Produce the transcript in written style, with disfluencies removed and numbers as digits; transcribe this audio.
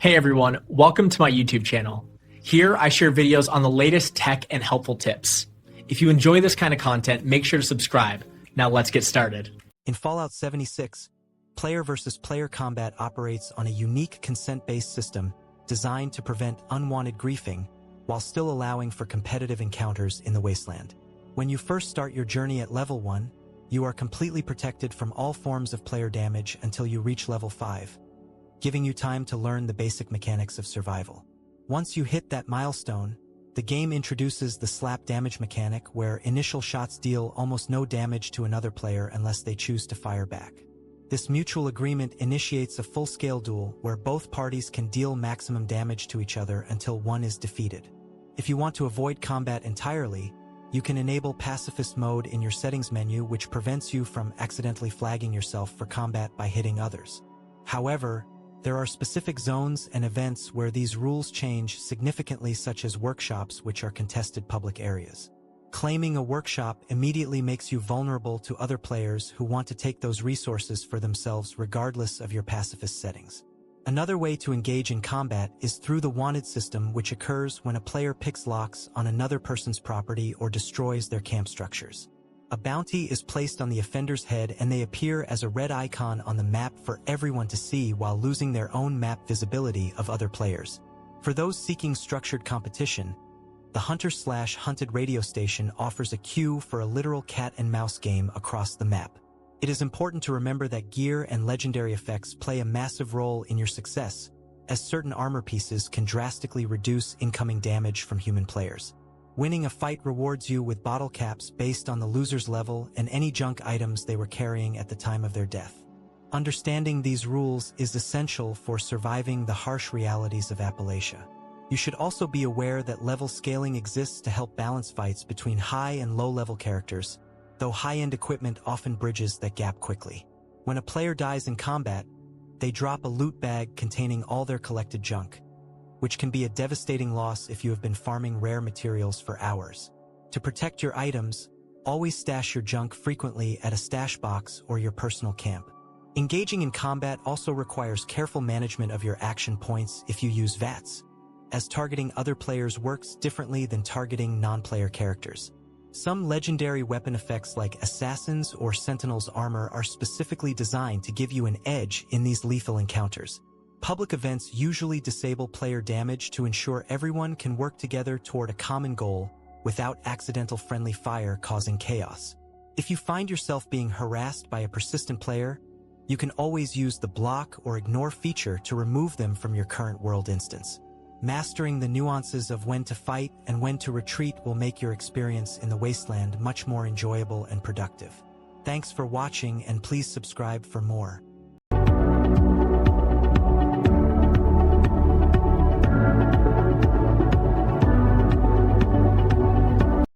Hey everyone, welcome to my YouTube channel. Here I share videos on the latest tech and helpful tips. If you enjoy this kind of content, make sure to subscribe. Now let's get started. In Fallout 76, player versus player combat operates on a unique consent-based system designed to prevent unwanted griefing while still allowing for competitive encounters in the wasteland. When you first start your journey at level 1, you are completely protected from all forms of player damage until you reach level 5, giving you time to learn the basic mechanics of survival. Once you hit that milestone, the game introduces the slap damage mechanic where initial shots deal almost no damage to another player unless they choose to fire back. This mutual agreement initiates a full-scale duel where both parties can deal maximum damage to each other until one is defeated. If you want to avoid combat entirely, you can enable Pacifist mode in your settings menu, which prevents you from accidentally flagging yourself for combat by hitting others. However, there are specific zones and events where these rules change significantly, such as workshops, which are contested public areas. Claiming a workshop immediately makes you vulnerable to other players who want to take those resources for themselves regardless of your pacifist settings. Another way to engage in combat is through the wanted system, which occurs when a player picks locks on another person's property or destroys their camp structures. A bounty is placed on the offender's head and they appear as a red icon on the map for everyone to see while losing their own map visibility of other players. For those seeking structured competition, the Hunter/Hunted radio station offers a queue for a literal cat and mouse game across the map. It is important to remember that gear and legendary effects play a massive role in your success, as certain armor pieces can drastically reduce incoming damage from human players. Winning a fight rewards you with bottle caps based on the loser's level and any junk items they were carrying at the time of their death. Understanding these rules is essential for surviving the harsh realities of Appalachia. You should also be aware that level scaling exists to help balance fights between high and low-level characters, though high-end equipment often bridges that gap quickly. When a player dies in combat, they drop a loot bag containing all their collected junk, which can be a devastating loss if you have been farming rare materials for hours. To protect your items, always stash your junk frequently at a stash box or your personal camp. Engaging in combat also requires careful management of your action points if you use VATs, as targeting other players works differently than targeting non-player characters. Some legendary weapon effects like Assassin's or Sentinel's armor are specifically designed to give you an edge in these lethal encounters. Public events usually disable player damage to ensure everyone can work together toward a common goal without accidental friendly fire causing chaos. If you find yourself being harassed by a persistent player, you can always use the block or ignore feature to remove them from your current world instance. Mastering the nuances of when to fight and when to retreat will make your experience in the wasteland much more enjoyable and productive. Thanks for watching, and please subscribe for more.